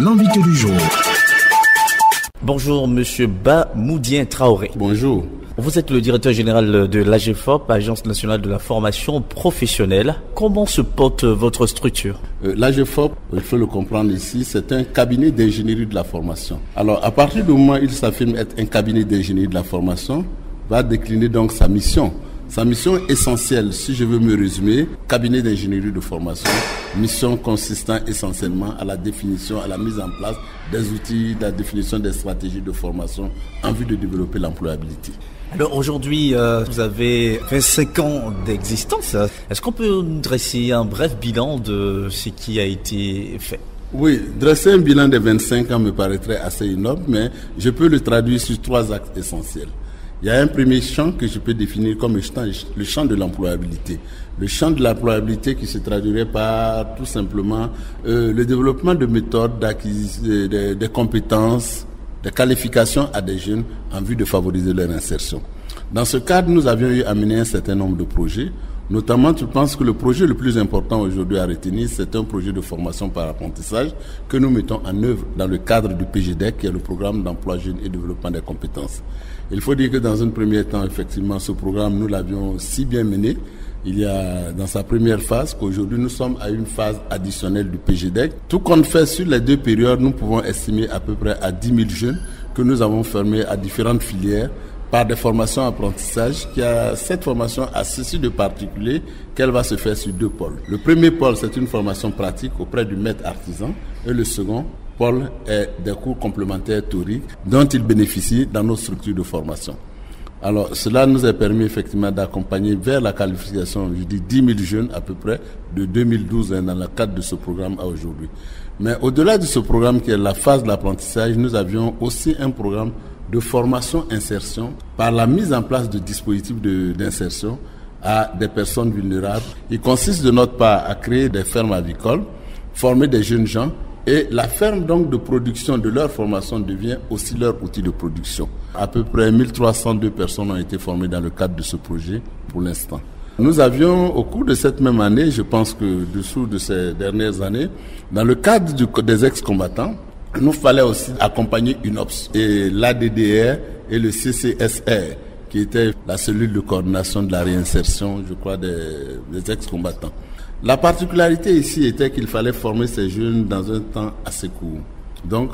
L'invité du jour. Bonjour Monsieur Bamoudien Traoré. Bonjour. Vous êtes le directeur général de l'AGFOP, Agence nationale de la formation professionnelle. Comment se porte votre structure? L'AGFOP, il faut le comprendre ici, c'est un cabinet d'ingénierie de la formation. Alors, à partir du moment où il s'affirme être un cabinet d'ingénierie de la formation, va décliner donc sa mission. Sa mission essentielle, si je veux me résumer, cabinet d'ingénierie de formation, mission consistant essentiellement à la définition, à la mise en place des outils, la définition des stratégies de formation en vue de développer l'employabilité. Alors aujourd'hui, vous avez 25 ans d'existence. Est-ce qu'on peut dresser un bref bilan de ce qui a été fait? Oui, dresser un bilan de 25 ans me paraîtrait assez énorme, mais je peux le traduire sur 3 axes essentiels. Il y a un premier champ que je peux définir comme le champ de l'employabilité. Le champ de l'employabilité qui se traduirait par tout simplement le développement de méthodes, de compétences, de qualifications à des jeunes en vue de favoriser leur insertion. Dans ce cadre, nous avions eu à mener un certain nombre de projets. Notamment, je pense que le projet le plus important aujourd'hui à retenir, c'est un projet de formation par apprentissage que nous mettons en œuvre dans le cadre du PGDEC, qui est le programme d'emploi jeune et développement des compétences. Il faut dire que dans un premier temps, effectivement, ce programme, nous l'avions si bien mené. Il y a dans sa première phase qu'aujourd'hui nous sommes à une phase additionnelle du PGDEC. Tout compte fait sur les 2 périodes, nous pouvons estimer à peu près à 10 000 jeunes que nous avons formés à différentes filières par des formations apprentissage. Cette formation a ceci de particulier qu'elle va se faire sur 2 pôles. Le premier pôle, c'est une formation pratique auprès du maître artisan, et le second pôle est des cours complémentaires théoriques dont il bénéficie dans nos structures de formation. Alors, cela nous a permis effectivement d'accompagner vers la qualification, je dis 10 000 jeunes à peu près, de 2012 dans le cadre de ce programme à aujourd'hui. Mais au-delà de ce programme qui est la phase de l'apprentissage, nous avions aussi un programme de formation-insertion par la mise en place de dispositifs d'insertion à des personnes vulnérables. Il consiste de notre part à créer des fermes avicoles, former des jeunes gens, et la ferme donc de production de leur formation devient aussi leur outil de production. À peu près 1302 personnes ont été formées dans le cadre de ce projet pour l'instant. Nous avions, au cours de cette même année, je pense que dessous de ces dernières années, dans le cadre des ex-combattants, il nous fallait aussi accompagner UNOPS et l'ADDR et le CCSR, qui était la cellule de coordination de la réinsertion, je crois, des ex-combattants. La particularité ici était qu'il fallait former ces jeunes dans un temps assez court. Donc,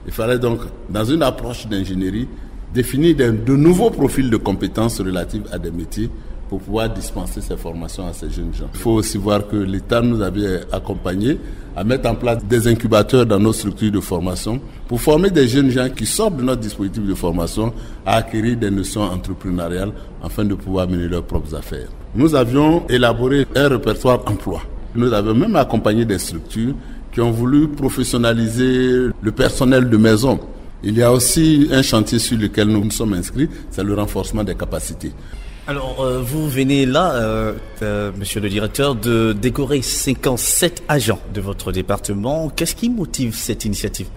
il fallait donc, dans une approche d'ingénierie, définir de nouveaux profils de compétences relatives à des métiers pour pouvoir dispenser ces formations à ces jeunes gens. Il faut aussi voir que l'État nous avait accompagnés à mettre en place des incubateurs dans nos structures de formation pour former des jeunes gens qui sortent de notre dispositif de formation à acquérir des notions entrepreneuriales afin de pouvoir mener leurs propres affaires. Nous avions élaboré un répertoire emploi. Nous avions même accompagné des structures qui ont voulu professionnaliser le personnel de maison. Il y a aussi un chantier sur lequel nous nous sommes inscrits, c'est le renforcement des capacités. Alors, vous venez là, monsieur le directeur, de décorer 57 agents de votre département. Qu'est-ce qui motive cette initiative?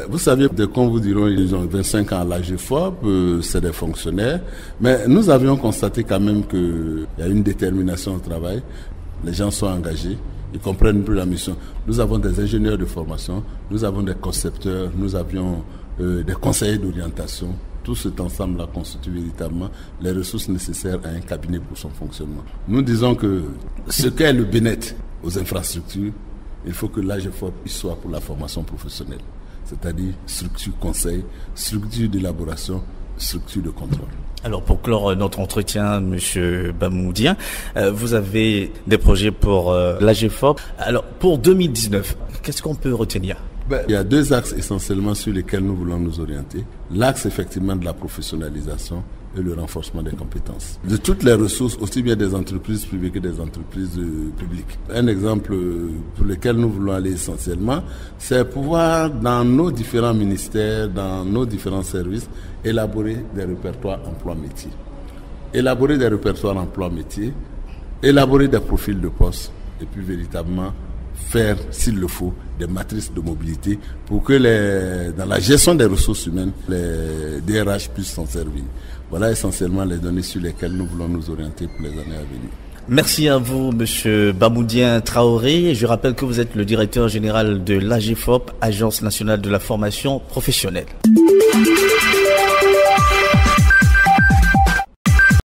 Vous savez, quand vous diront ils ont 25 ans à l'AGFOP, c'est des fonctionnaires. Mais nous avions constaté quand même qu'il y a une détermination au travail. Les gens sont engagés, ils comprennent un peu la mission. Nous avons des ingénieurs de formation, nous avons des concepteurs, nous avions des conseillers d'orientation. Tout cet ensemble-là constitue véritablement les ressources nécessaires à un cabinet pour son fonctionnement. Nous disons que ce qu'est le BNET aux infrastructures, il faut que l'AGFOP soit pour la formation professionnelle. C'est-à-dire structure conseil, structure d'élaboration, structure de contrôle. Alors pour clore notre entretien, monsieur Bamoudien, vous avez des projets pour l'AGFOP. Alors pour 2019, qu'est-ce qu'on peut retenir? Il y a 2 axes essentiellement sur lesquels nous voulons nous orienter. L'axe effectivement de la professionnalisation et le renforcement des compétences. De toutes les ressources, aussi bien des entreprises privées que des entreprises publiques. Un exemple pour lequel nous voulons aller essentiellement, c'est pouvoir dans nos différents ministères, dans nos différents services, élaborer des répertoires emploi-métiers. Élaborer des répertoires emploi-métiers, élaborer des profils de poste et puis véritablement faire, s'il le faut, des matrices de mobilité pour que dans la gestion des ressources humaines, les DRH puissent s'en servir. Voilà essentiellement les données sur lesquelles nous voulons nous orienter pour les années à venir. Merci à vous, Monsieur Bamoudien Traoré. Je rappelle que vous êtes le directeur général de l'AGFOP, Agence nationale de la formation professionnelle.